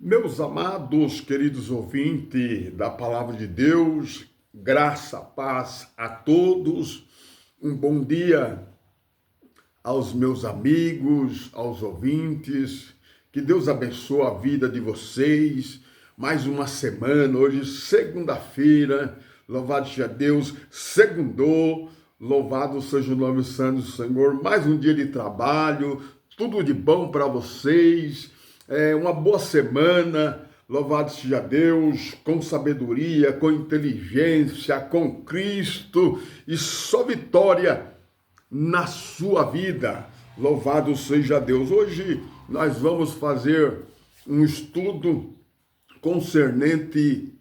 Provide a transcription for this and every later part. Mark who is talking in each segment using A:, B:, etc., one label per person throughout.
A: Meus amados, queridos ouvintes da Palavra de Deus, graça, paz a todos, um bom dia aos meus amigos, aos ouvintes, que Deus abençoe a vida de vocês, mais uma semana, hoje segunda-feira, louvado seja Deus, segundou, louvado seja o nome santo do Senhor, mais um dia de trabalho, tudo de bom para vocês, uma boa semana, louvado seja Deus, com sabedoria, com inteligência, com Cristo e só vitória na sua vida. Louvado seja Deus. Hoje nós vamos fazer um estudo concernente,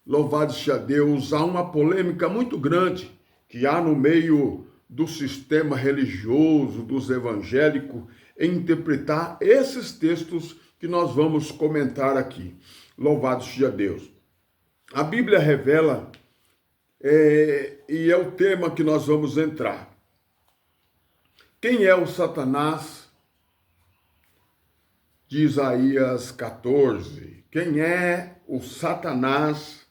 A: louvado seja Deus, a uma polêmica muito grande que há no meio do sistema religioso, dos evangélicos, em interpretar esses textos que nós vamos comentar aqui. Louvado seja Deus. A Bíblia revela, e é o tema que nós vamos entrar. Quem é o Satanás de Isaías 14? Quem é o Satanás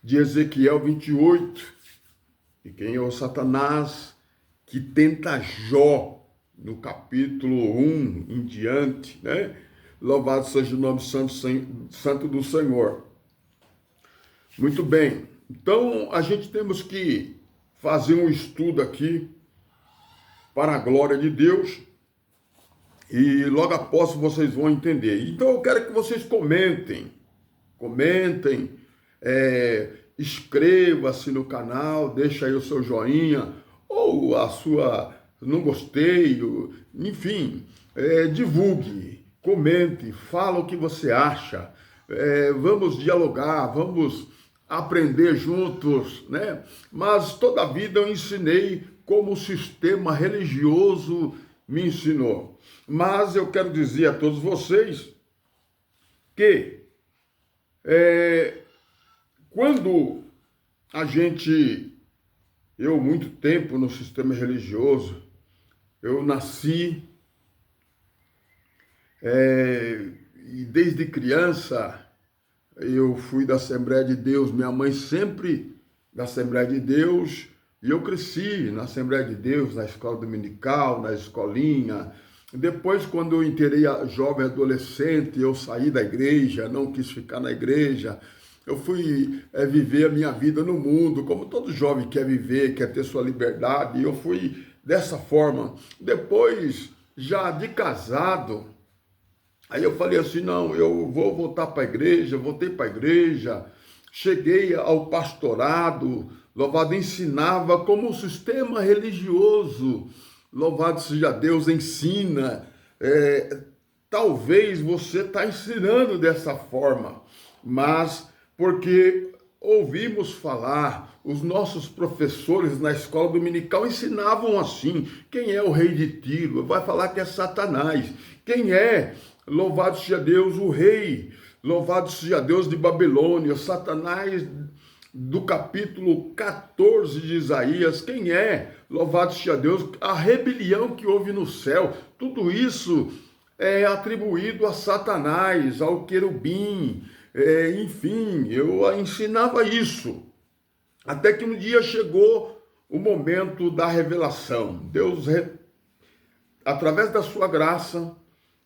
A: de Ezequiel 28? E quem é o Satanás que tenta Jó no capítulo 1 em diante, né? Louvado seja o nome santo do Senhor. Muito bem, então a gente temos que fazer um estudo aqui para a glória de Deus e logo após vocês vão entender. Então eu quero que vocês comentem, inscreva-se no canal, deixa aí o seu joinha ou a sua não gostei, enfim, divulgue, comente, fala o que você acha, vamos dialogar, vamos aprender juntos, né? Mas toda a vida eu ensinei como o sistema religioso me ensinou. Mas eu quero dizer a todos vocês que quando a gente, muito tempo no sistema religioso, eu nasci e desde criança eu fui da Assembleia de Deus, minha mãe sempre da Assembleia de Deus, e eu cresci na Assembleia de Deus, na escola dominical, na escolinha. Depois, quando eu inteirei a jovem adolescente, eu saí da igreja, não quis ficar na igreja, eu fui viver a minha vida no mundo, como todo jovem quer viver, quer ter sua liberdade, e eu fui dessa forma. Depois, já de casado, aí eu falei assim, não, eu vou voltar para a igreja, voltei para a igreja, cheguei ao pastorado, louvado, ensinava como o sistema religioso, louvado seja Deus, ensina. Talvez você está ensinando dessa forma, mas porque ouvimos falar, os nossos professores na escola dominical ensinavam assim, quem é o rei de Tiro? Vai falar que é Satanás. Quem é, louvado seja Deus, o rei, louvado seja Deus de Babilônia, Satanás do capítulo 14 de Isaías, quem é, louvado seja Deus, a rebelião que houve no céu, tudo isso é atribuído a Satanás, ao querubim, enfim, eu ensinava isso, até que um dia chegou o momento da revelação. Deus, através da sua graça,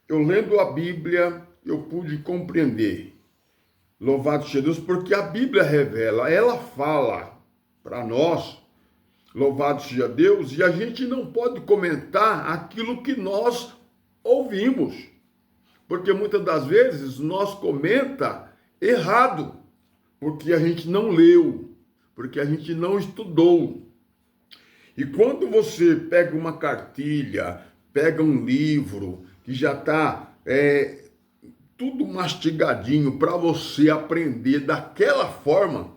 A: eu lendo a Bíblia, eu pude compreender. Louvado seja Deus, porque a Bíblia revela, ela fala para nós, louvado seja Deus, e a gente não pode comentar aquilo que nós ouvimos, porque muitas das vezes nós comenta errado, porque a gente não leu, porque a gente não estudou. E quando você pega uma cartilha, pega um livro que já está tudo mastigadinho para você aprender daquela forma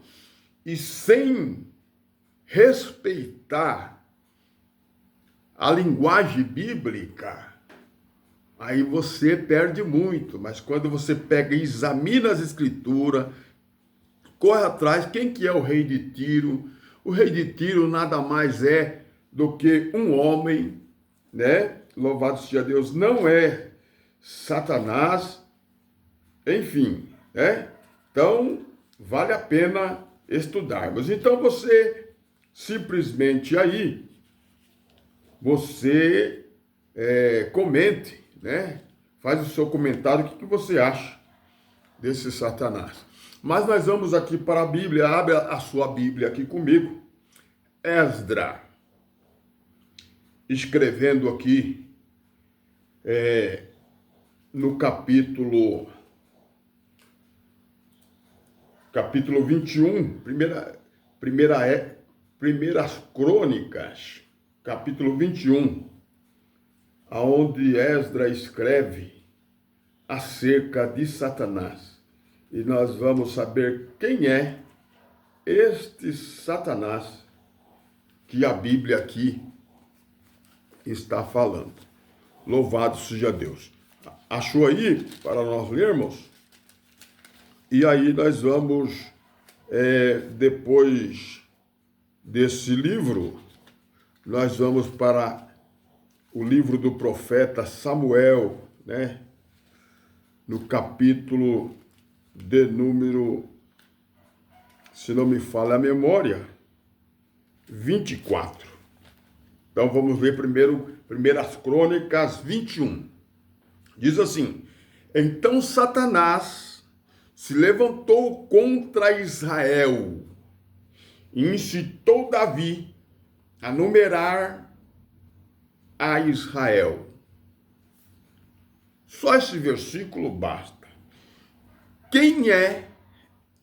A: e sem respeitar a linguagem bíblica, aí você perde muito. Mas quando você pega e examina as escrituras, corre atrás, quem que é o rei de Tiro? O rei de Tiro nada mais é do que um homem, né? Louvado seja Deus, não é Satanás, enfim, né? Então, vale a pena estudarmos. Então, você simplesmente aí, você comente, né? Faz o seu comentário, o que você acha desse Satanás. Mas nós vamos aqui para a Bíblia, abre a sua Bíblia aqui comigo. Esdra, escrevendo aqui no capítulo 21, primeiras crônicas, capítulo 21, aonde Esdra escreve acerca de Satanás. E nós vamos saber quem é este Satanás que a Bíblia aqui está falando. Louvado seja Deus. Achou aí para nós lermos? E aí nós vamos, depois desse livro, nós vamos para o livro do profeta Samuel, né? No capítulo de número, se não me falha a memória, 24. Então vamos ver primeiro, primeiras crônicas 21. Diz assim: então Satanás se levantou contra Israel e incitou Davi a numerar a Israel. Só esse versículo basta. Quem é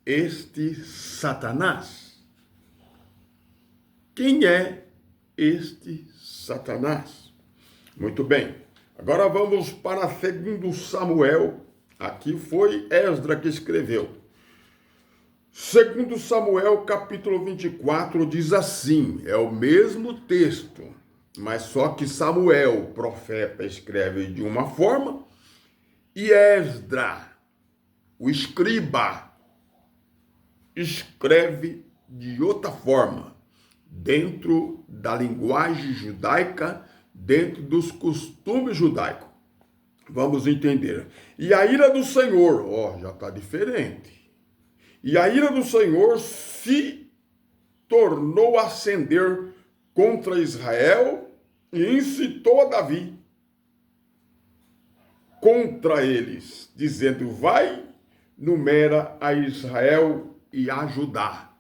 A: este Satanás? Quem é este Satanás? Muito bem. Agora vamos para 2 Samuel. Aqui foi Esdra que escreveu. 2 Samuel, capítulo 24, diz assim, é o mesmo texto, mas só que Samuel, o profeta, escreve de uma forma e Esdra, o escriba, escreve de outra forma, dentro da linguagem judaica, dentro dos costumes judaicos. Vamos entender. E a ira do Senhor, já está diferente. E a ira do Senhor se tornou a acender contra Israel e incitou a Davi contra eles, dizendo, vai, numera a Israel e a Judá.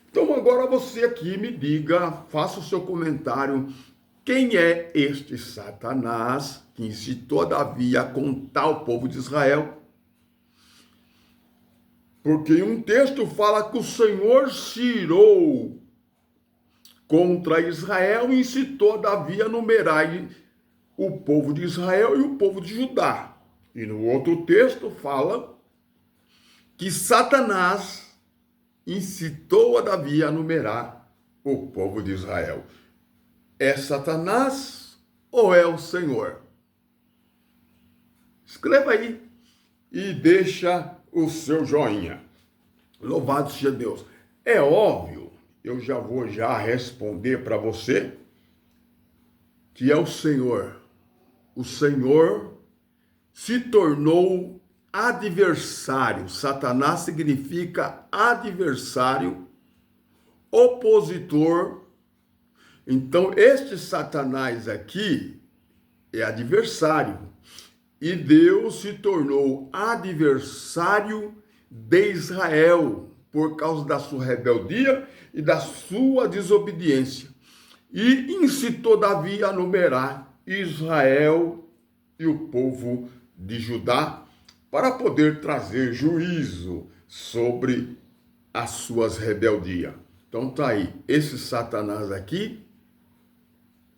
A: Então agora você aqui me diga, faça o seu comentário, quem é este Satanás que incitou Davi a contar o povo de Israel? Porque um texto fala que o Senhor se irou contra Israel e incitou Davi a numerar o povo de Israel e o povo de Judá. E no outro texto fala que Satanás incitou a Davi a numerar o povo de Israel. É Satanás ou é o Senhor? Escreva aí e deixa o seu joinha. Louvado seja Deus. É óbvio, eu já vou responder para você que é o Senhor. O Senhor se tornou adversário. Satanás significa adversário, opositor. Então, este Satanás aqui é adversário. E Deus se tornou adversário de Israel por causa da sua rebeldia e da sua desobediência. E incitou Davi a numerar Israel e o povo de Judá para poder trazer juízo sobre as suas rebeldias. Então tá aí, esse Satanás aqui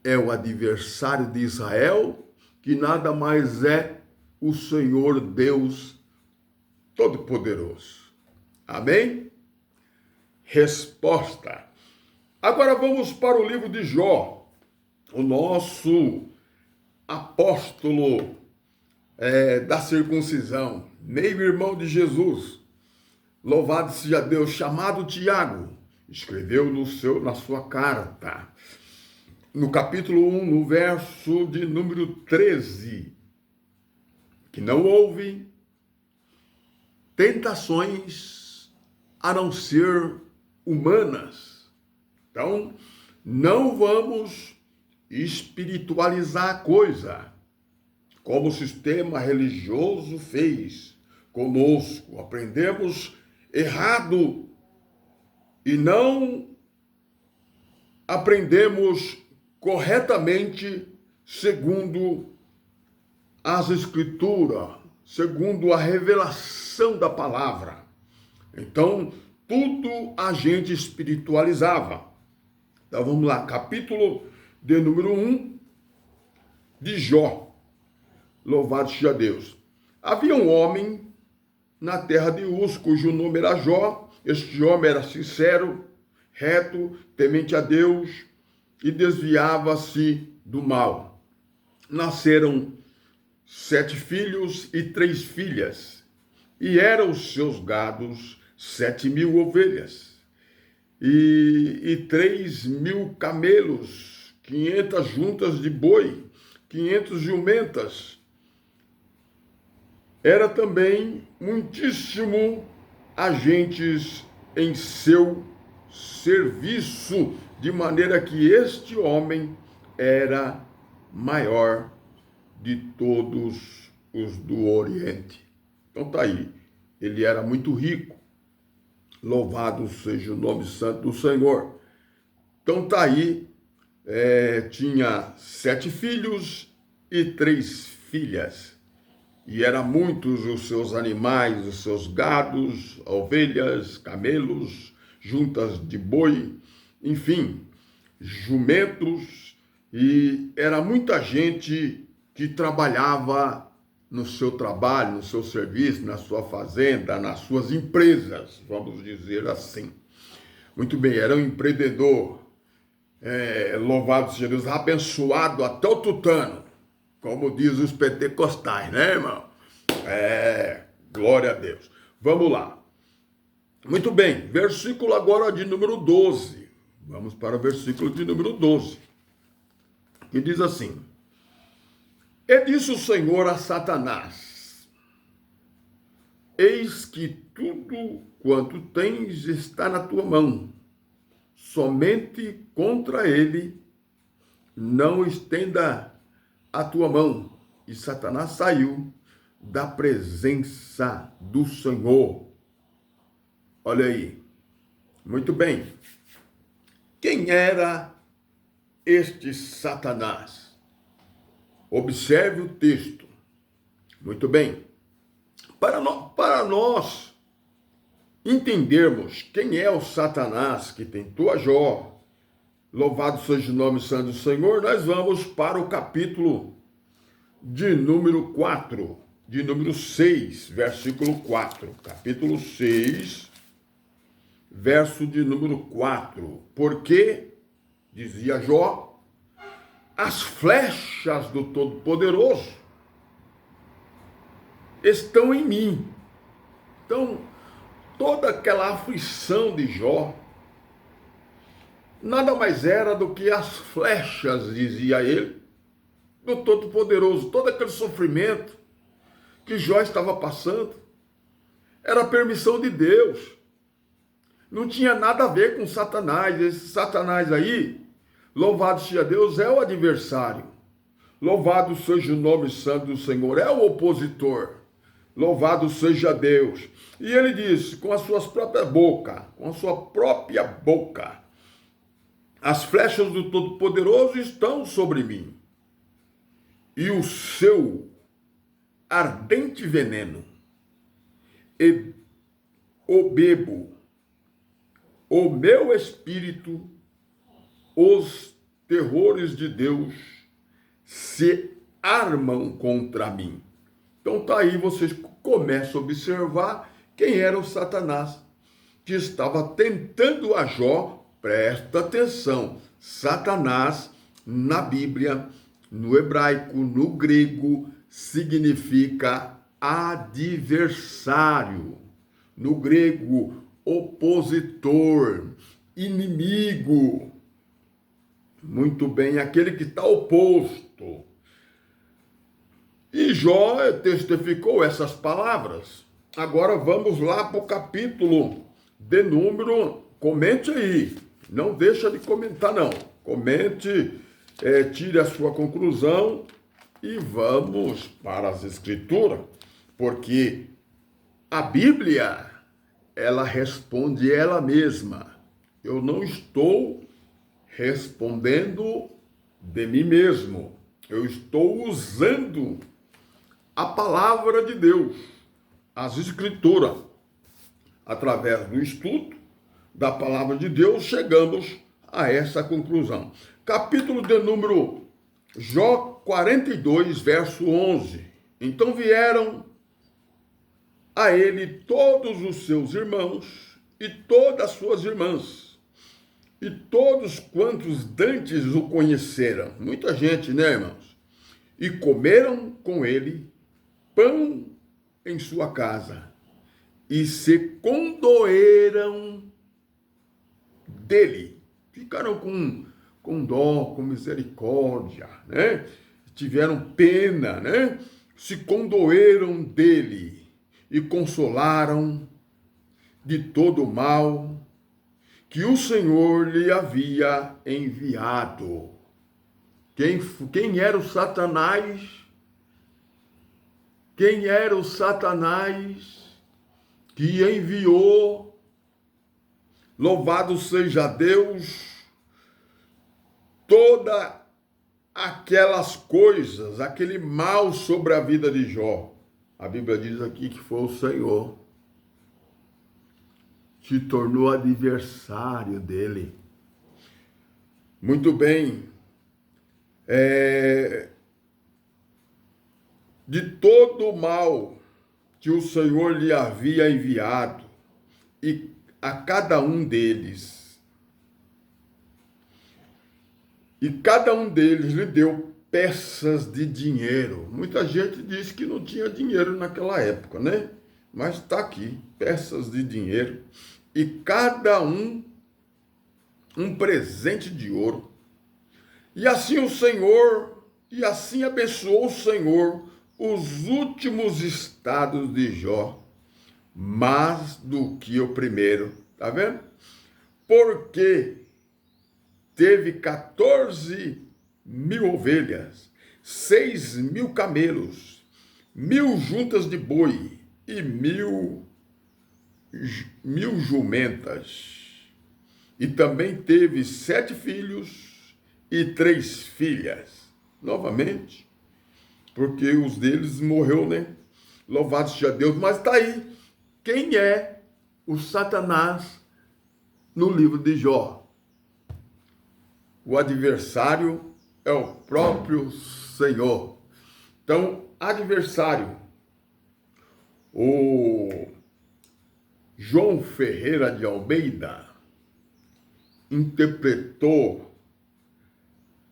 A: é o adversário de Israel, que nada mais é o Senhor Deus Todo-Poderoso. Amém? Resposta. Agora vamos para o livro de Jó, o nosso apóstolo da circuncisão, meio irmão de Jesus, louvado seja Deus, chamado Tiago, escreveu na sua carta, no capítulo 1, no verso de número 13, que não houve tentações a não ser humanas. Então, não vamos espiritualizar a coisa, como o sistema religioso fez conosco. Aprendemos errado e não aprendemos corretamente segundo as Escrituras, segundo a revelação da palavra. Então, tudo a gente espiritualizava. Então, vamos lá, capítulo de número 1 de Jó. Louvado seja Deus. Havia um homem na terra de Uz, cujo nome era Jó. Este homem era sincero, reto, temente a Deus e desviava-se do mal. Nasceram 7 filhos e 3 filhas, e eram os seus gados 7.000 ovelhas, e 3.000 camelos, 500 juntas de boi, 500 jumentas. Era também muitíssimo agentes em seu serviço, de maneira que este homem era maior de todos os do Oriente. Então tá aí, ele era muito rico, louvado seja o nome santo do Senhor. Então tá aí, tinha 7 filhos e 3 filhas, e eram muitos os seus animais, os seus gados, ovelhas, camelos, juntas de boi, enfim, jumentos, e era muita gente que trabalhava no seu trabalho, no seu serviço, na sua fazenda, nas suas empresas, vamos dizer assim. Muito bem, era um empreendedor, louvado seja Deus, abençoado até o tutano, como diz os pentecostais, né, irmão? Glória a Deus. Vamos lá. Muito bem, versículo agora de número 12. Vamos para o versículo de número 12, que diz assim: E disse o Senhor a Satanás: Eis que tudo quanto tens está na tua mão, somente contra ele não estenda a tua mão. E Satanás saiu da presença do Senhor. Olha aí. Muito bem. Quem era este Satanás? Observe o texto. Muito bem. Para nós entendermos quem é o Satanás que tentou a Jó, louvado seja o nome santo do Senhor, nós vamos para o capítulo de número 4, de número 6, versículo 4. Capítulo 6, verso de número 4. Porque, dizia Jó, as flechas do Todo-Poderoso estão em mim. Então, toda aquela aflição de Jó nada mais era do que as flechas, dizia ele, do Todo-Poderoso. Todo aquele sofrimento que Jó estava passando era a permissão de Deus. Não tinha nada a ver com Satanás. Esse Satanás aí, louvado seja Deus, é o adversário. Louvado seja o nome santo do Senhor, é o opositor. Louvado seja Deus. E ele disse, com as suas próprias bocas, com a sua própria boca, as flechas do Todo-Poderoso estão sobre mim, e o seu ardente veneno, e o bebo, o meu espírito, os terrores de Deus se armam contra mim. Então tá aí, vocês começam a observar quem era o Satanás que estava tentando a Jó. Presta atenção, Satanás na Bíblia, no hebraico, no grego, significa adversário. No grego, opositor, inimigo. Muito bem, aquele que está oposto. E Jó testificou essas palavras. Agora vamos lá para o capítulo de número, comente aí, não deixa de comentar não, comente, tire a sua conclusão e vamos para as escrituras, porque a Bíblia, ela responde ela mesma. Eu não estou respondendo de mim mesmo, eu estou usando a palavra de Deus, as escrituras. Através do estudo da palavra de Deus, chegamos a essa conclusão. Capítulo de número Jó 42, verso 11. Então vieram a ele todos os seus irmãos e todas as suas irmãs, e todos quantos dantes o conheceram. Muita gente, né, irmãos? E comeram com ele pão em sua casa, e se condoeram dele. Ficaram com dó, com misericórdia, né? Tiveram pena, né? Se condoeram dele e consolaram de todo o mal que o Senhor lhe havia enviado. Quem era o Satanás? Quem era o Satanás que enviou, louvado seja Deus, todas aquelas coisas, aquele mal sobre a vida de Jó? A Bíblia diz aqui que foi o Senhor que tornou adversário dele. Muito bem. De todo o mal que o Senhor lhe havia enviado, e a cada um deles. E cada um deles lhe deu peças de dinheiro. Muita gente diz que não tinha dinheiro naquela época, né? Mas está aqui, peças de dinheiro. E cada um presente de ouro. E assim abençoou o Senhor os últimos estados de Jó, mais do que o primeiro, tá vendo? Porque teve 14.000 ovelhas, 6.000 camelos, 1.000 juntas de boi e 1.000 jumentas. E também teve 7 filhos e 3 filhas. Novamente, porque os deles morreu, né? Louvado seja Deus. Mas está aí. Quem é o Satanás no livro de Jó? O adversário é o próprio Senhor. Então, adversário. O João Ferreira de Almeida interpretou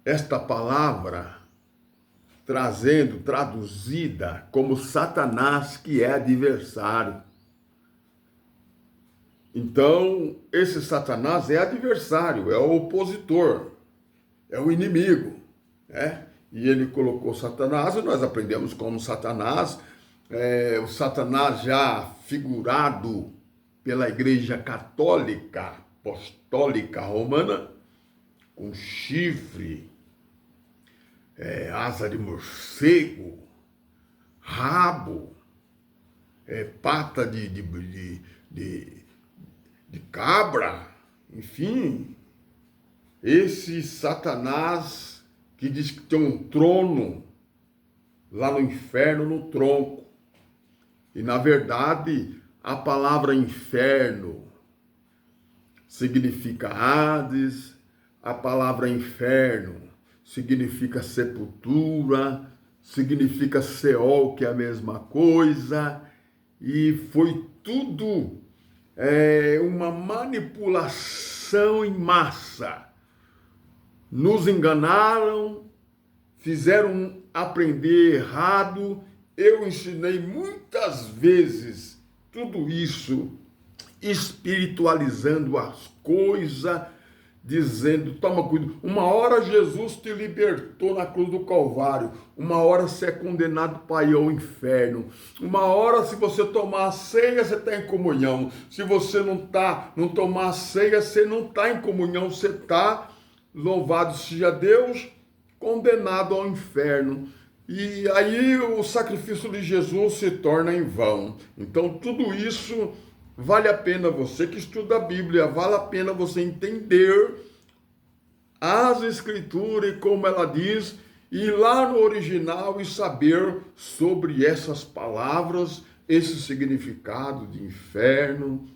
A: esta palavra traduzida como Satanás, que é adversário. Então, esse Satanás é adversário, é o opositor, é o inimigo, né? E ele colocou Satanás, e nós aprendemos como Satanás, o Satanás já figurado pela Igreja Católica, Apostólica Romana, com chifre, asa de morcego, rabo, pata de cabra, enfim, esse Satanás que diz que tem um trono lá no inferno, no tronco. E na verdade, a palavra inferno significa Hades, a palavra inferno significa sepultura, significa Seol, que é a mesma coisa, e foi tudo uma manipulação em massa. Nos enganaram, fizeram aprender errado. Eu ensinei muitas vezes tudo isso, espiritualizando as coisas, dizendo, toma cuidado, uma hora Jesus te libertou na cruz do Calvário, uma hora você é condenado para ir ao inferno, uma hora se você tomar a ceia, você está em comunhão, se você não tomar a ceia, você não está em comunhão, você está, louvado seja Deus, condenado ao inferno. E aí o sacrifício de Jesus se torna em vão. Então tudo isso vale a pena você que estuda a Bíblia, vale a pena você entender as Escrituras e como ela diz, ir lá no original e saber sobre essas palavras, esse significado de inferno,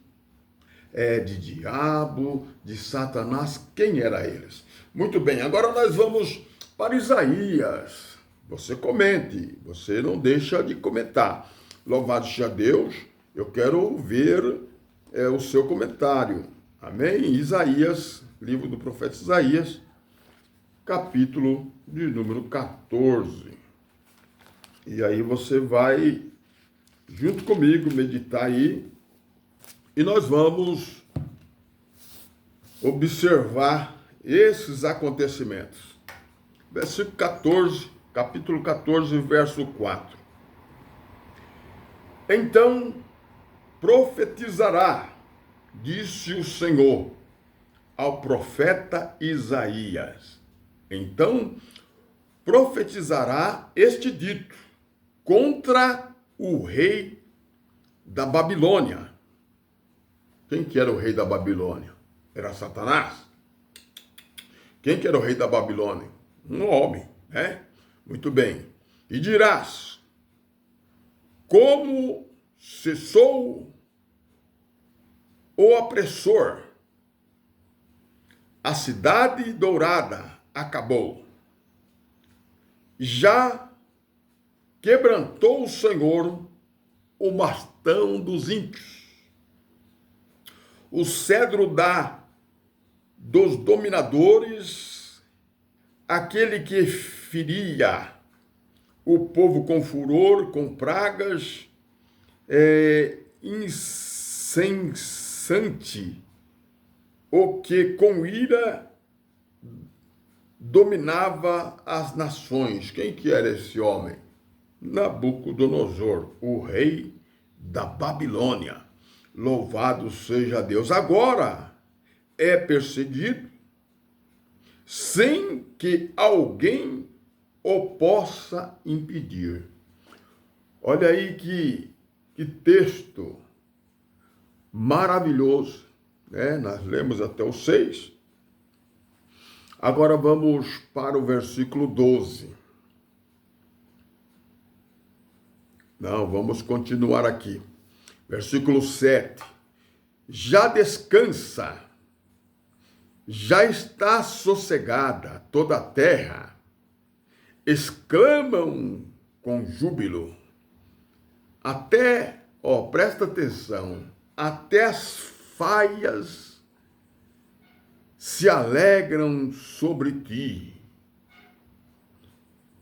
A: de diabo, de Satanás, quem era eles. Muito bem, agora nós vamos para Isaías. Você comente, você não deixa de comentar. Louvado seja Deus, eu quero ouvir o seu comentário. Amém? Isaías, livro do profeta Isaías, capítulo de número 14. E aí você vai, junto comigo, meditar aí, e nós vamos observar esses acontecimentos. Versículo 14, capítulo 14, verso 4. Então profetizará, disse o Senhor, ao profeta Isaías. Então profetizará este dito contra o rei da Babilônia. Quem que era o rei da Babilônia? Era Satanás. Quem que era o rei da Babilônia? Um homem, né? Muito bem. E dirás, como cessou o opressor, a cidade dourada acabou. Já quebrantou o Senhor o bastão dos ímpios. O cedro dos dominadores, aquele que feria o povo com furor, com pragas, incessante, o que com ira dominava as nações. Quem que era esse homem? Nabucodonosor, o rei da Babilônia. Louvado seja Deus. Agora é perseguido sem que alguém o possa impedir. Olha aí que texto maravilhoso, né? Nós lemos até o 6. Agora vamos para o versículo 12. Não, vamos continuar aqui. Versículo 7. Já descansa, já está sossegada toda a terra, exclamam com júbilo. Até, presta atenção, até as faias se alegram sobre ti,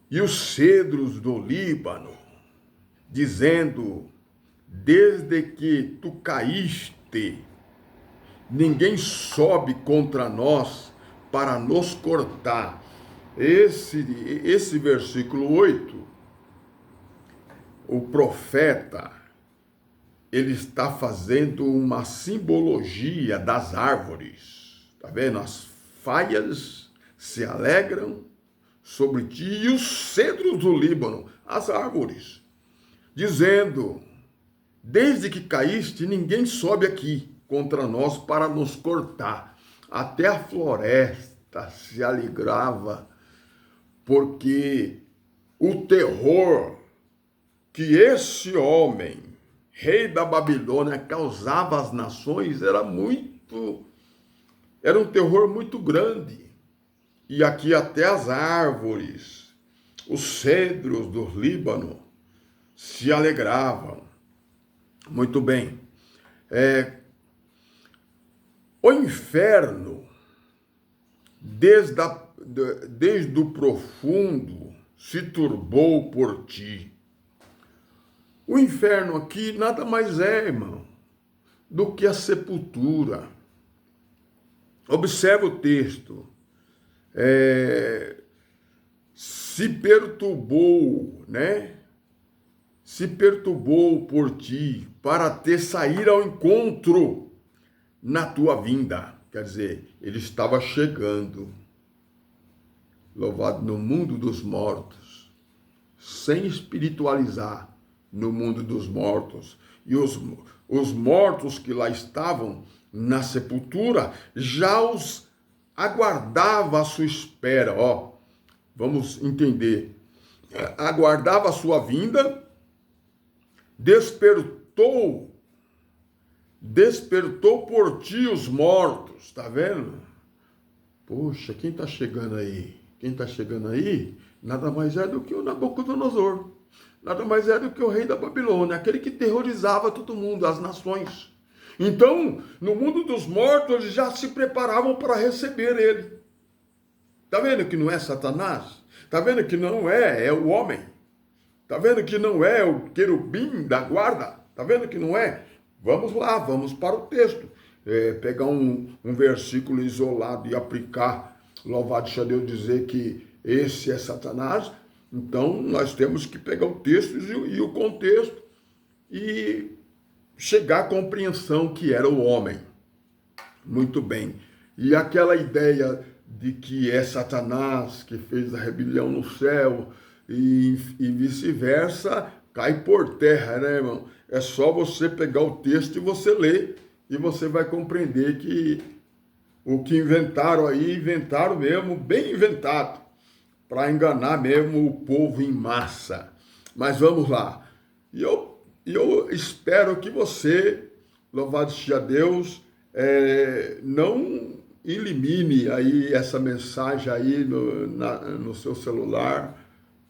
A: e os cedros do Líbano, dizendo, desde que tu caíste, ninguém sobe contra nós para nos cortar. Esse versículo 8, o profeta, ele está fazendo uma simbologia das árvores. Está vendo? As faias se alegram sobre ti e os cedros do Líbano, as árvores, dizendo, desde que caíste, ninguém sobe aqui contra nós para nos cortar. Até a floresta se alegrava, porque o terror que esse homem, rei da Babilônia, causava às nações era um terror muito grande. E aqui até as árvores, os cedros do Líbano se alegravam. Muito bem. O inferno, desde o profundo, se turbou por ti. O inferno aqui nada mais é, irmão, do que a sepultura. Observa o texto. Se perturbou, né? Se perturbou por ti para te sair ao encontro na tua vinda. Quer dizer, ele estava chegando, louvado, no mundo dos mortos, sem espiritualizar, no mundo dos mortos. E os mortos que lá estavam na sepultura já os aguardava à sua espera. Ó, vamos entender. Aguardava a sua vinda, despertou por ti os mortos, tá vendo? Poxa, quem está chegando aí? Quem está chegando aí nada mais é do que o Nabucodonosor, nada mais é do que o rei da Babilônia, aquele que terrorizava todo mundo, as nações. Então, no mundo dos mortos, eles já se preparavam para receber ele. Tá vendo que não é Satanás? Tá vendo que não é o homem? Tá vendo que não é o querubim da guarda? Tá vendo que não é? Vamos lá, vamos para o texto. Pegar um versículo isolado e aplicar, louvado seja Deus, dizer que esse é Satanás. Então, nós temos que pegar o texto e o contexto e chegar à compreensão que era o homem. Muito bem. E aquela ideia de que é Satanás que fez a rebelião no céu e vice-versa, cai por terra, né, irmão? É só você pegar o texto e você ler, e você vai compreender que o que inventaram aí, inventaram mesmo, bem inventado, para enganar mesmo o povo em massa. Mas vamos lá. E eu espero que você, louvado seja Deus, não elimine aí essa mensagem aí no seu celular,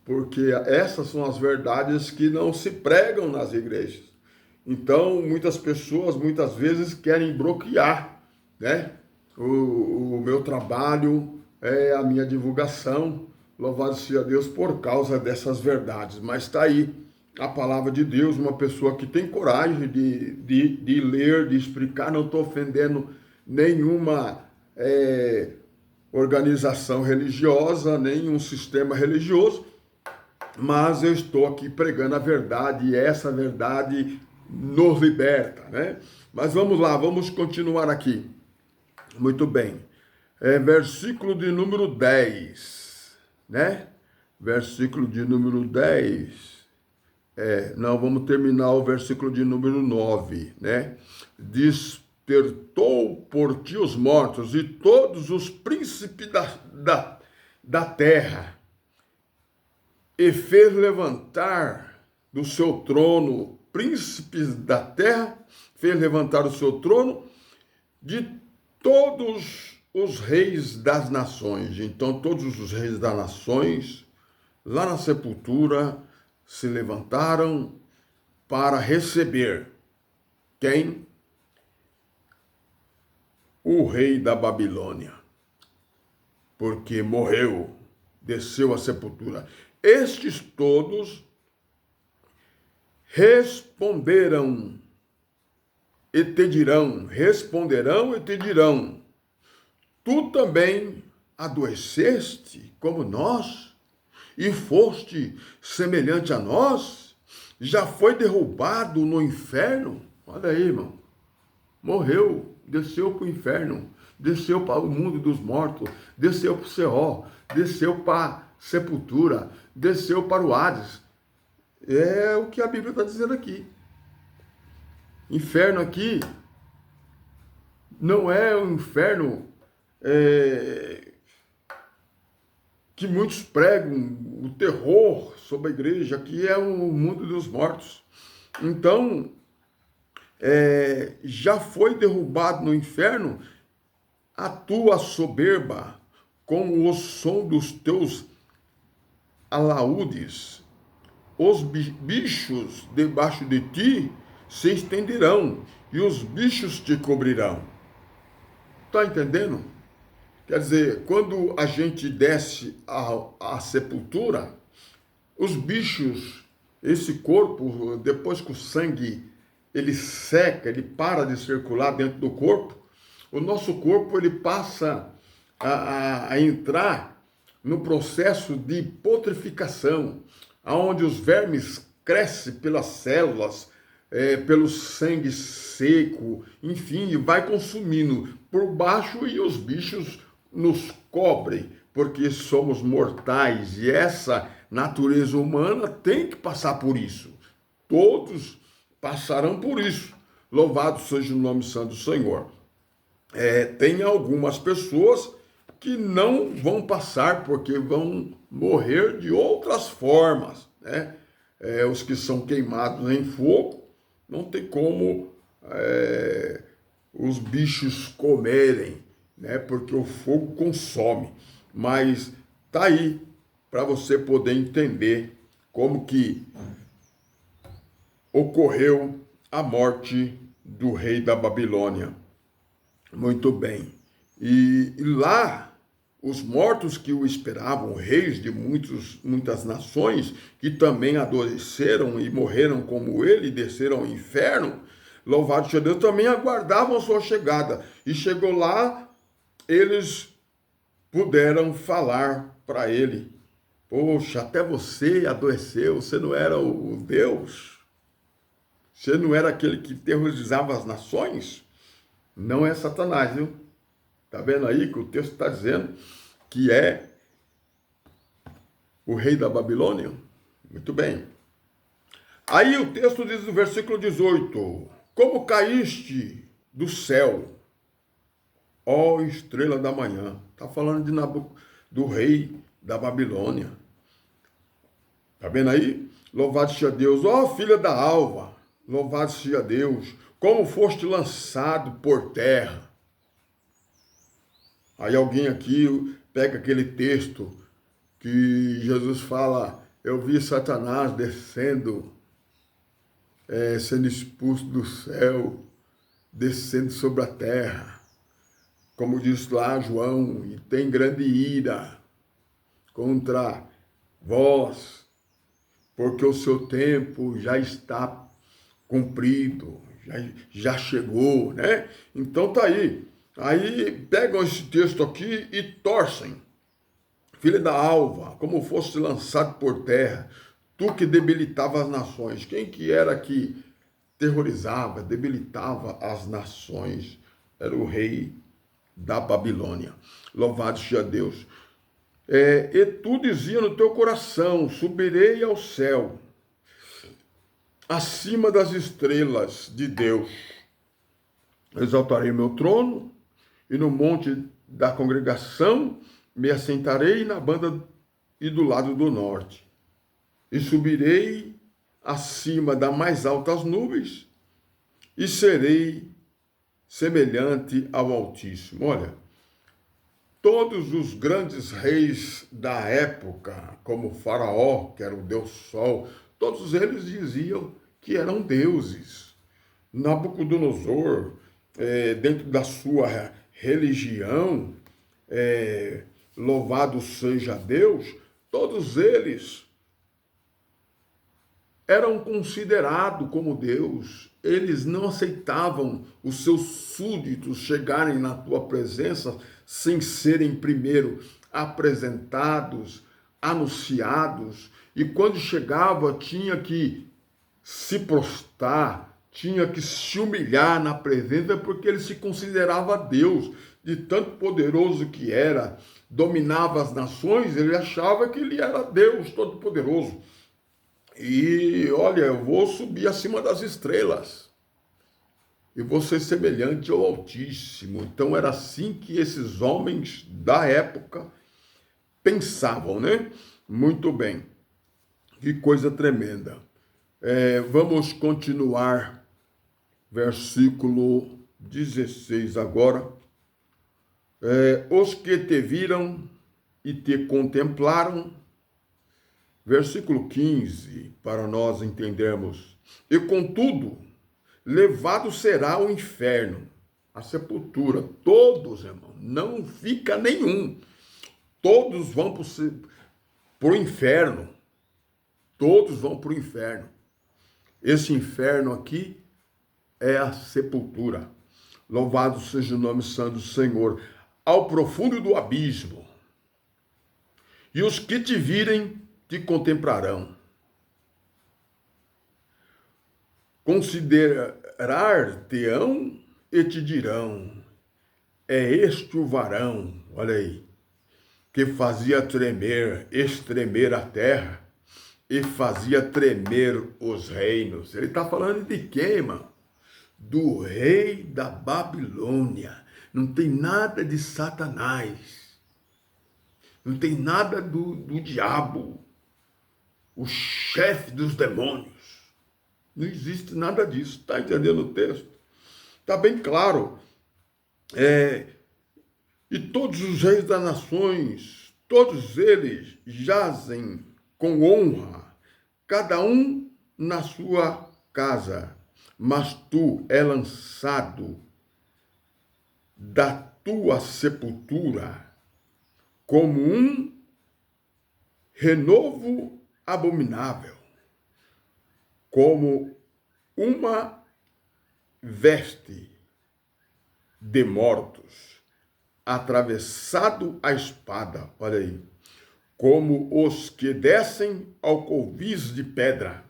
A: porque essas são as verdades que não se pregam nas igrejas. Então, muitas pessoas, muitas vezes, querem bloquear, né, o meu trabalho, a minha divulgação, louvado seja Deus, por causa dessas verdades. Mas está aí a palavra de Deus, uma pessoa que tem coragem de ler, de explicar, não estou ofendendo nenhuma organização religiosa, nenhum sistema religioso, mas eu estou aqui pregando a verdade e essa verdade nos liberta, né? Mas vamos lá, vamos continuar aqui. Muito bem. Versículo de número 10, né? Versículo de número 10. Não, vamos terminar o versículo de número 9, né? Despertou por ti os mortos e todos os príncipes da terra, e fez levantar do seu trono príncipes da terra, fez levantar o seu trono de todos os reis das nações. Então, todos os reis das nações, lá na sepultura, se levantaram para receber quem? O rei da Babilônia, porque morreu, desceu à sepultura. Estes todos responderão e te dirão, tu também adoeceste como nós e foste semelhante a nós? Já foi derrubado no inferno? Olha aí, irmão, morreu, desceu para o inferno, desceu para o mundo dos mortos, desceu para o Seol, desceu para a sepultura, desceu para o Hades. É o que a Bíblia está dizendo aqui. Inferno aqui não é o inferno que muitos pregam, o terror sobre a igreja, que é o mundo dos mortos. Então, já foi derrubado no inferno a tua soberba com o som dos teus alaúdes. Os bichos debaixo de ti se estenderão e os bichos te cobrirão. Está entendendo? Quer dizer, quando a gente desce à sepultura, os bichos, esse corpo, depois que o sangue ele seca, ele para de circular dentro do corpo, o nosso corpo ele passa a entrar no processo de putrificação, onde os vermes crescem pelas células, pelo sangue seco, enfim, vai consumindo por baixo e os bichos nos cobrem, porque somos mortais e essa natureza humana tem que passar por isso. Todos passarão por isso. Louvado seja o nome santo do Senhor. Tem algumas pessoas que não vão passar porque vão morrer de outras formas, né? Os que são queimados em fogo, não tem como os bichos comerem, né? Porque o fogo consome. Mas tá aí para você poder entender como que ocorreu a morte do rei da Babilônia. Muito bem. E lá, os mortos que o esperavam, reis de muitas nações, que também adoeceram e morreram como ele, desceram ao inferno, louvado seja Deus, também aguardavam a sua chegada. E chegou lá, eles puderam falar para ele: poxa, até você adoeceu, você não era o Deus? Você não era aquele que terrorizava as nações? Não é Satanás, viu? Tá vendo aí que o texto está dizendo que é o rei da Babilônia? Muito bem. Aí o texto diz no versículo 18: como caíste do céu, ó estrela da manhã. Está falando do rei da Babilônia. Tá vendo aí? Louvado seja Deus. Ó filha da alva, louvado seja Deus. Como foste lançado por terra. Aí alguém aqui pega aquele texto que Jesus fala: eu vi Satanás descendo, sendo expulso do céu, descendo sobre a terra. Como diz lá João, e tem grande ira contra vós, porque o seu tempo já está cumprido, já chegou, né? Então tá aí. Aí pegam esse texto aqui e torcem. Filha da alva, como fosse lançado por terra, tu que debilitava as nações. Quem que era que terrorizava, debilitava as nações? Era o rei da Babilônia. Louvado seja Deus. E tu dizia no teu coração: subirei ao céu, acima das estrelas de Deus. Exaltarei meu trono, e no monte da congregação me assentarei na banda e do lado do norte. E subirei acima das mais altas nuvens, e serei semelhante ao Altíssimo. Olha, todos os grandes reis da época, como Faraó, que era o Deus Sol, todos eles diziam que eram deuses. Nabucodonosor, dentro da sua religião, louvado seja Deus, todos eles eram considerados como Deus. Eles não aceitavam os seus súditos chegarem na tua presença sem serem primeiro apresentados, anunciados, e quando chegava tinha que se prostrar, tinha que se humilhar na presença, porque ele se considerava Deus, de tanto poderoso que era, dominava as nações, ele achava que ele era Deus todo-poderoso. E olha, eu vou subir acima das estrelas, e vou ser semelhante ao Altíssimo. Então era assim que esses homens da época pensavam, né? Muito bem, que coisa tremenda. Vamos continuar, versículo 16 agora. Os que te viram e te contemplaram, versículo 15, para nós entendermos. E contudo, levado será ao inferno, a sepultura. Todos, irmão, não fica nenhum. Todos vão para o inferno. Todos vão para o inferno. Esse inferno aqui é a sepultura. Louvado seja o nome santo do Senhor. Ao profundo do abismo. E os que te virem te contemplarão. Considerar-te-ão e te dirão: é este o varão, olha aí, que fazia estremer a terra e fazia tremer os reinos. Ele está falando de quem, irmão? Do rei da Babilônia. Não tem nada de Satanás. Não tem nada do diabo, o chefe dos demônios. Não existe nada disso. Está entendendo o texto? Está bem claro. E todos os reis das nações, todos eles jazem com honra, cada um na sua casa. Mas tu é lançado da tua sepultura como um renovo abominável, como uma veste de mortos, atravessado a espada, olha aí, como os que descem ao covis de pedra,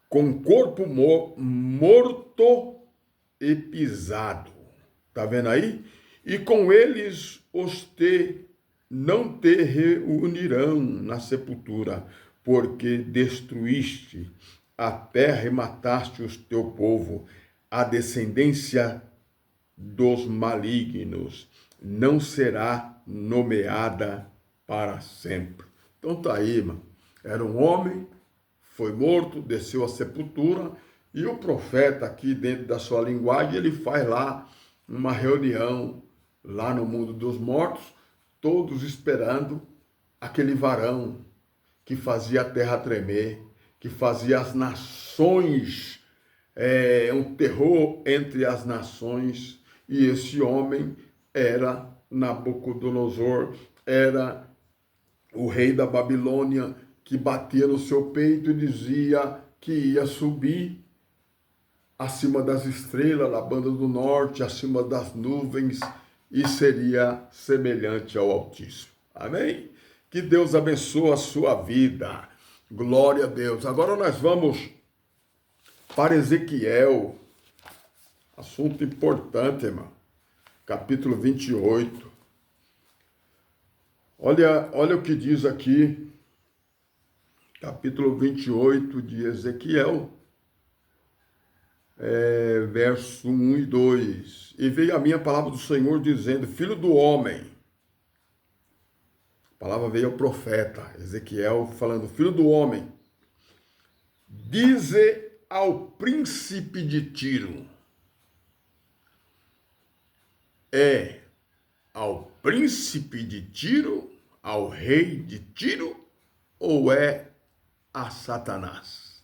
A: com corpo morto e pisado. Tá vendo aí? E com eles não te reunirão na sepultura, porque destruíste a terra e mataste o teu povo, a descendência dos malignos não será nomeada para sempre. Então tá aí, irmão. Era um homem, foi morto, desceu à sepultura, e o profeta aqui, dentro da sua linguagem, ele faz lá uma reunião, lá no mundo dos mortos, todos esperando aquele varão que fazia a terra tremer, que fazia as nações, um terror entre as nações, e esse homem era Nabucodonosor, era o rei da Babilônia, que batia no seu peito e dizia que ia subir acima das estrelas, da banda do norte, acima das nuvens, e seria semelhante ao Altíssimo. Amém? Que Deus abençoe a sua vida. Glória a Deus. Agora nós vamos para Ezequiel. Assunto importante, irmão. Capítulo 28. Olha o que diz aqui. Capítulo 28 de Ezequiel. Verso 1 e 2. E veio a minha palavra do Senhor dizendo: filho do homem. A palavra veio ao profeta Ezequiel falando: filho do homem, dize ao príncipe de Tiro. É ao príncipe de Tiro, ao rei de Tiro, ou é a Satanás?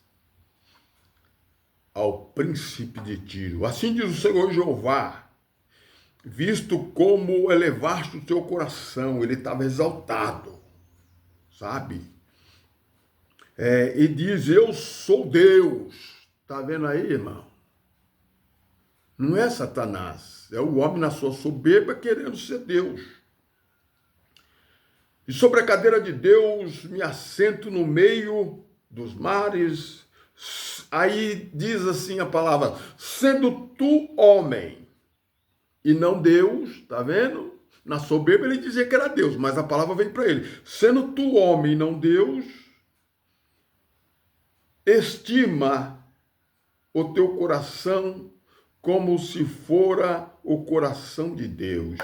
A: Ao príncipe de Tiro. Assim diz o Senhor Jeová: visto como elevaste o teu coração, ele estava exaltado, sabe? E diz: eu sou Deus. Tá vendo aí, irmão? Não é Satanás, é o homem na sua soberba querendo ser Deus. E sobre a cadeira de Deus me assento no meio dos mares. Aí diz assim a palavra: sendo tu homem e não Deus, tá vendo? Na soberba ele dizia que era Deus, mas a palavra veio para ele: sendo tu homem e não Deus, estima o teu coração como se fora o coração de Deus.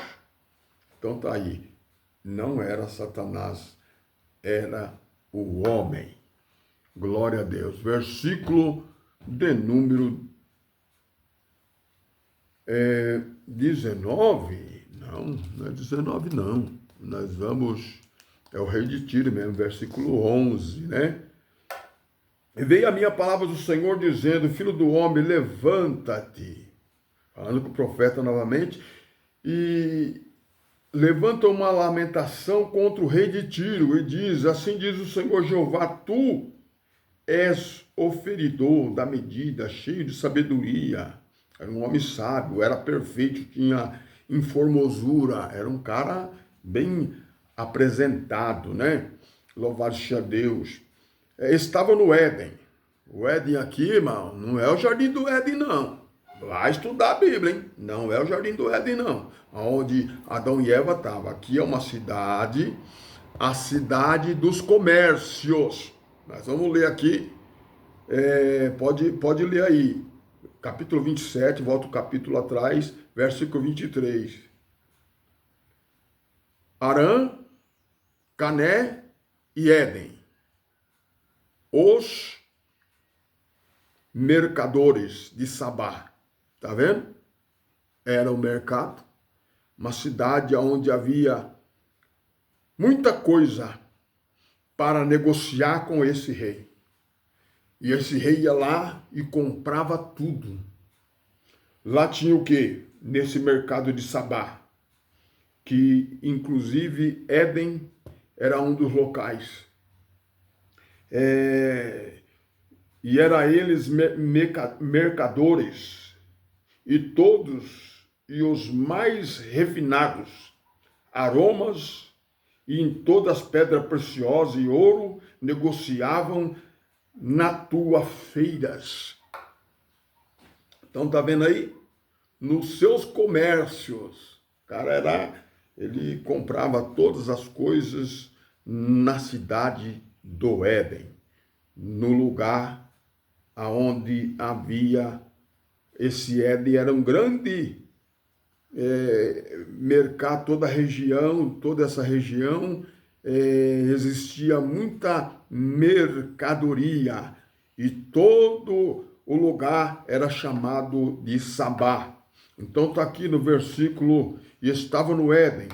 A: Então tá aí. Não era Satanás, era o homem. Glória a Deus. Versículo de número 19. Não é 19 não. Nós vamos, é o rei de Tiro mesmo, versículo 11, né? E veio a minha palavra do Senhor dizendo: filho do homem, levanta-te. Falando com o profeta novamente. E levanta uma lamentação contra o rei de Tiro. E diz: assim diz o Senhor Jeová: tu és o feridor da medida, cheio de sabedoria. Era um homem sábio, era perfeito, tinha informosura, era um cara bem apresentado, né? Louvado seja Deus. Estava no Éden. O Éden aqui, irmão, não é o jardim do Éden, não. Vai estudar a Bíblia, hein? Não é o jardim do Éden, não. Onde Adão e Eva estavam. Aqui é uma cidade, a cidade dos comércios. Nós vamos ler aqui, pode ler aí. Capítulo 27, volta o capítulo atrás, versículo 23. Arã, Cané e Éden. Os mercadores de Sabá. Tá vendo? Era o mercado, uma cidade onde havia muita coisa para negociar com esse rei. E esse rei ia lá e comprava tudo. Lá tinha o quê? Nesse mercado de Sabá, que inclusive Éden era um dos locais. E era eles mercadores, e todos, e os mais refinados, aromas, e em todas as pedras preciosas e ouro, negociavam na tua feiras. Então tá vendo aí? Nos seus comércios, o cara ele comprava todas as coisas na cidade do Éden, no lugar aonde havia esse Éden, era um grande mercado, toda essa região, existia muita mercadoria e todo o lugar era chamado de Sabá. Então está aqui no versículo, e estava no Éden,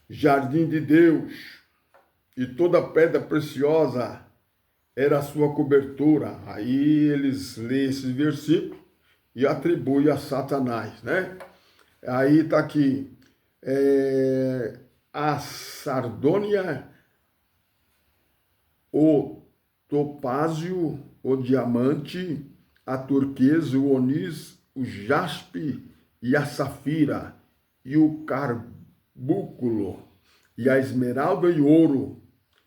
A: jardim de Deus, e toda pedra preciosa era a sua cobertura. Aí eles lêem esse versículo e atribuem a Satanás, né? Aí está aqui, a sardônia, o topázio, o diamante, a turquesa, o onis, o jaspe e a safira, e o carbúnculo, e a esmeralda e ouro,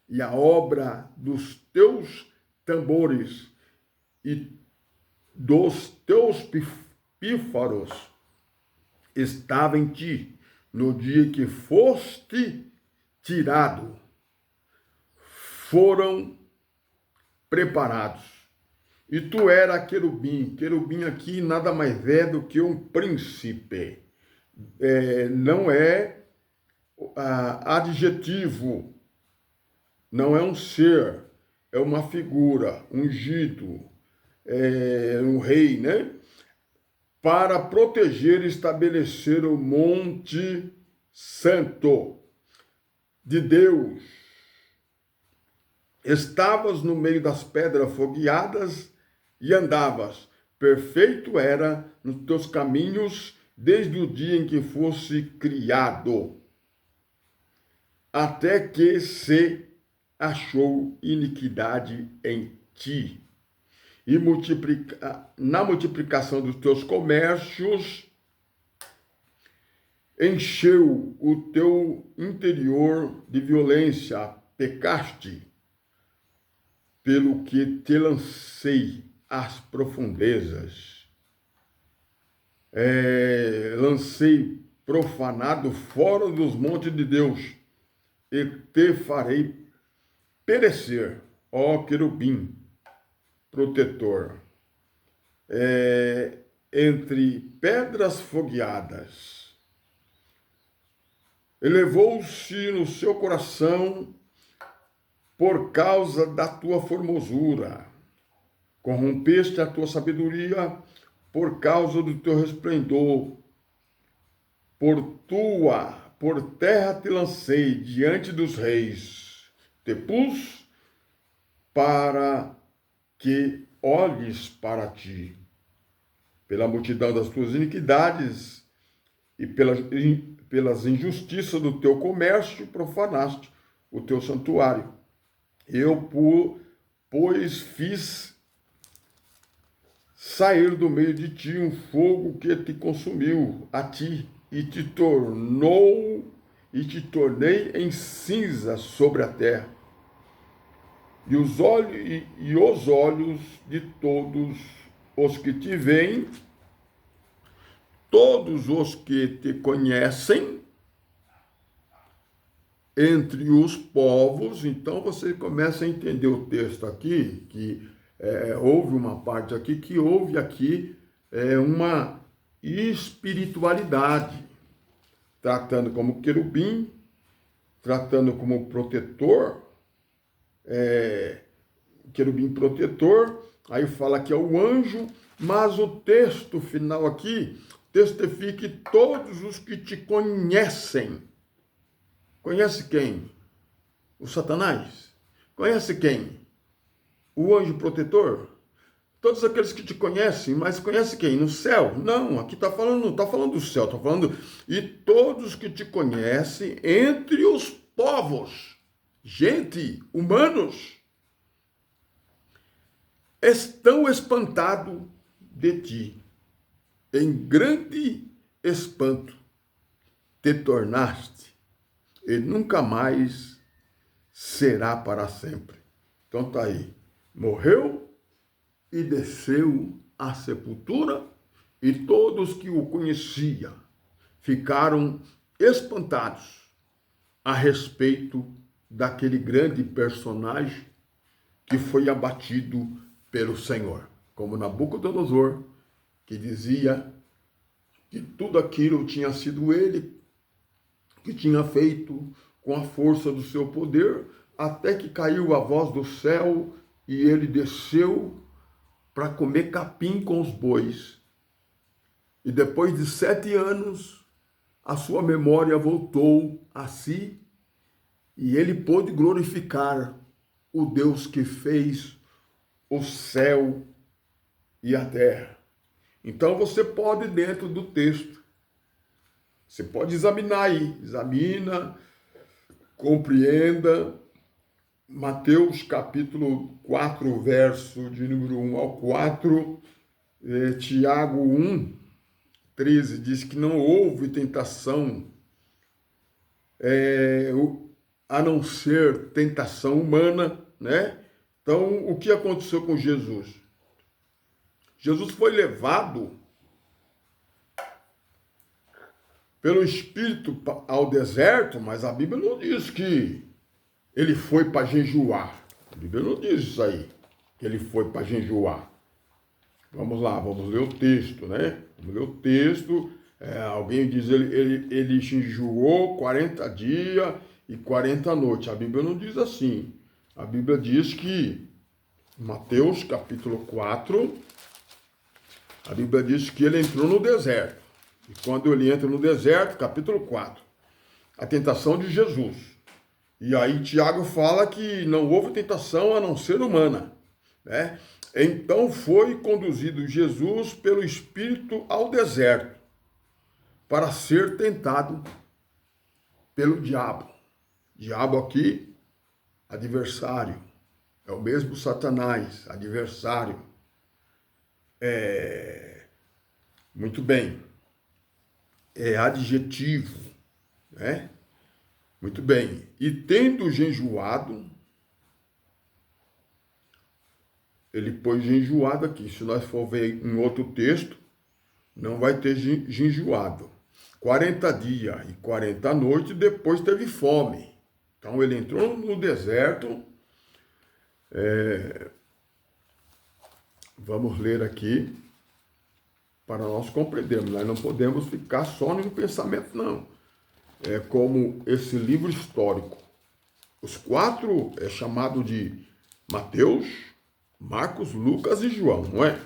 A: e a obra dos teus tambores e dos teus pífaros estava em ti no dia que foste tirado. Foram preparados. E tu era querubim. Querubim aqui nada mais é do que um príncipe. Não é adjetivo. Não é um ser, é uma figura, ungido, um rei, né? Para proteger e estabelecer o monte santo de Deus. Estavas no meio das pedras fogueadas e andavas. Perfeito era nos teus caminhos desde o dia em que fosse criado, até que se achou iniquidade em ti. E na multiplicação dos teus comércios, encheu o teu interior de violência, pecaste, pelo que te lancei às profundezas. Lancei profanado fora dos montes de Deus, e te farei perecer, ó querubim, protetor, entre pedras fogueadas. Elevou-se no seu coração por causa da tua formosura. Corrompeste a tua sabedoria por causa do teu resplendor. Por terra te lancei diante dos reis. Te pus para que olhes para ti. Pela multidão das tuas iniquidades e pelas injustiças do teu comércio, profanaste o teu santuário. Eu, pois, fiz sair do meio de ti um fogo que te consumiu a ti e te tornei em cinza sobre a terra. E os olhos de todos os que te veem, todos os que te conhecem, entre os povos. Então você começa a entender o texto aqui, que houve uma parte aqui, que houve aqui uma espiritualidade, tratando como querubim, tratando como protetor, querubim protetor, aí fala que é o anjo, mas o texto final aqui testifica que todos os que te conhecem. Conhece quem? O Satanás? Conhece quem? O anjo protetor? Todos aqueles que te conhecem, mas conhece quem? No céu? Não, aqui está falando, não está falando do céu, está falando e todos que te conhecem entre os povos, gente, humanos, estão espantados de ti, em grande espanto te tornaste, e nunca mais será para sempre. Então tá aí, morreu e desceu à sepultura, e todos que o conheciam ficaram espantados a respeito daquele grande personagem que foi abatido pelo Senhor, como Nabucodonosor, que dizia que tudo aquilo tinha sido ele que tinha feito com a força do seu poder, até que caiu a voz do céu e ele desceu para comer capim com os bois. E depois de 7 anos, a sua memória voltou a si e ele pôde glorificar o Deus que fez o céu e a terra. Então você pode, dentro do texto, você pode examinar aí, examina, compreenda. Mateus capítulo 4, verso de número 1 ao 4, Tiago 1, 13, diz que não houve tentação a não ser tentação humana, né? Então, o que aconteceu com Jesus? Jesus foi levado pelo Espírito ao deserto, mas a Bíblia não diz que ele foi para jejuar. A Bíblia não diz isso aí, que ele foi para jejuar. Vamos lá, vamos ler o texto, né? Vamos ler o texto. Alguém diz ele jejuou 40 dias e 40 noites. A Bíblia não diz assim. A Bíblia diz que, Mateus capítulo 4, a Bíblia diz que ele entrou no deserto. E quando ele entra no deserto, capítulo 4, a tentação de Jesus. E aí Tiago fala que não houve tentação a não ser humana, né? Então foi conduzido Jesus pelo Espírito ao deserto para ser tentado pelo diabo. Diabo aqui, adversário. É o mesmo Satanás, adversário. Muito bem. É adjetivo, né? Muito bem. E tendo jejuado, ele pôs jejuado aqui. Se nós for ver em outro texto, não vai ter jejuado. 40 dias e 40 noites, depois teve fome. Então ele entrou no deserto. Vamos ler aqui para nós compreendermos. Nós não podemos ficar só no pensamento, não. É como esse livro histórico. Os 4 é chamado de Mateus, Marcos, Lucas e João, não é?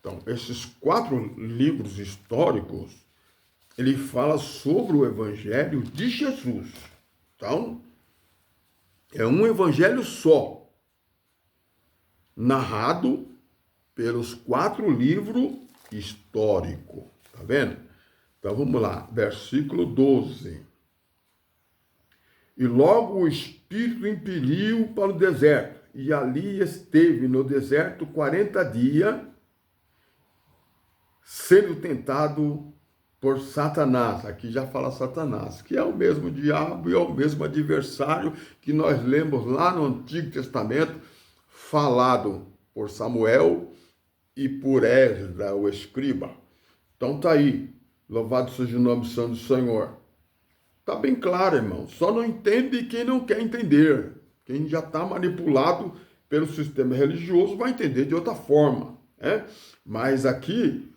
A: Então, esses 4 livros históricos, ele fala sobre o evangelho de Jesus. Então, é um evangelho só, narrado pelos 4 livros históricos. Tá vendo? Então, vamos lá, versículo 12. E logo o Espírito impeliu para o deserto, e ali esteve no deserto 40 dias sendo tentado por Satanás. Aqui já fala Satanás, que é o mesmo diabo e é o mesmo adversário que nós lemos lá no Antigo Testamento, falado por Samuel e por Esdras, o escriba. Então tá aí, louvado seja o nome santo do Senhor. Tá bem claro, irmão, só não entende quem não quer entender. Quem já está manipulado pelo sistema religioso vai entender de outra forma, né? Mas aqui,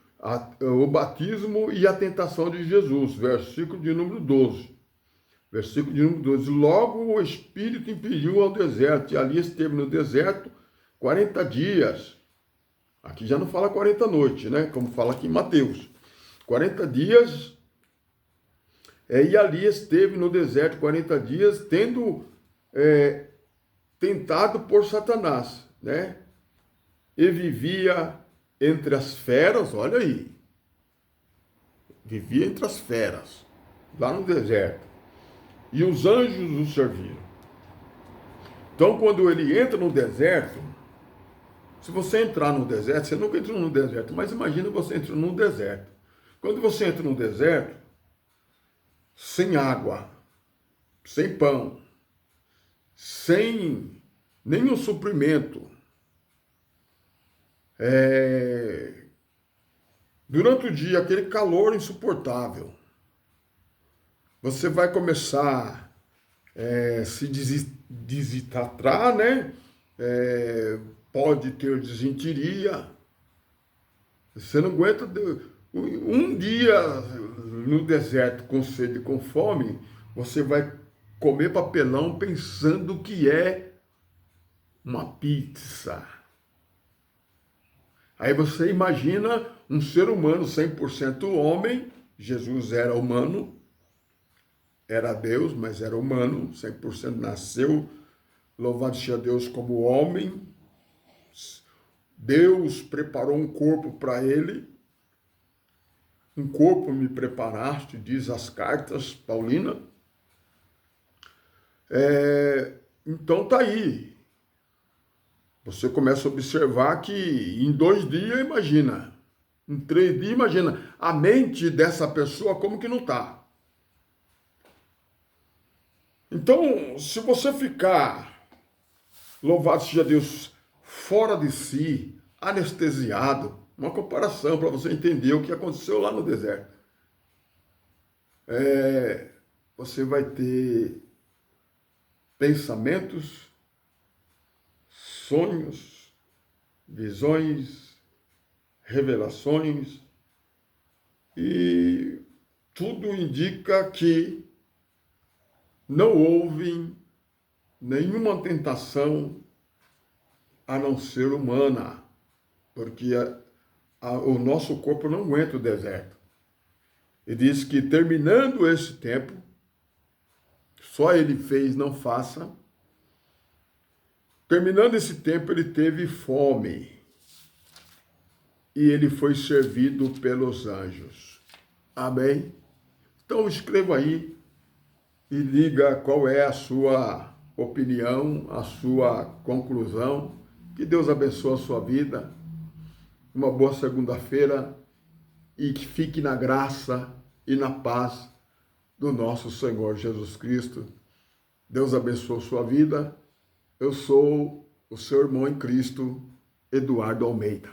A: o batismo e a tentação de Jesus, versículo de número 12. Versículo de número 12. Logo o Espírito impeliu ao deserto, e ali esteve no deserto 40 dias. Aqui já não fala 40 noites, né? Como fala aqui em Mateus. 40 dias, e ali esteve no deserto 40 dias, tendo tentado por Satanás, né? E vivia entre as feras, olha aí. Vivia entre as feras, lá no deserto. E os anjos o serviram. Então, quando ele entra no deserto, se você entrar no deserto, você nunca entrou no deserto, mas imagina você entrando no deserto. Quando você entra no deserto, sem água, sem pão, sem nenhum suprimento, durante o dia, aquele calor insuportável, você vai começar a se desidratar, né? Pode ter desinteria. Você não aguenta um dia no deserto com sede e com fome, você vai comer papelão pensando que é uma pizza. Aí você imagina um ser humano 100% homem, Jesus era humano, era Deus, mas era humano, 100% nasceu, louvado seja Deus como homem. Deus preparou um corpo para ele, um corpo me preparaste, diz as cartas paulinas. Então tá aí. Você começa a observar que em 2 dias, imagina. Em 3 dias, imagina. A mente dessa pessoa como que não tá. Então, se você ficar, louvado seja Deus, fora de si, anestesiado, uma comparação para você entender o que aconteceu lá no deserto. Você vai ter pensamentos, sonhos, visões, revelações, e tudo indica que não houve nenhuma tentação a não ser humana, porque o nosso corpo não aguenta o deserto. E diz que terminando esse tempo, só ele fez, não faça. Terminando esse tempo, ele teve fome. E ele foi servido pelos anjos. Amém? Então escreva aí e diga qual é a sua opinião, a sua conclusão. Que Deus abençoe a sua vida. Uma boa segunda-feira e que fique na graça e na paz do nosso Senhor Jesus Cristo. Deus abençoe a sua vida. Eu sou o seu irmão em Cristo, Eduardo Almeida.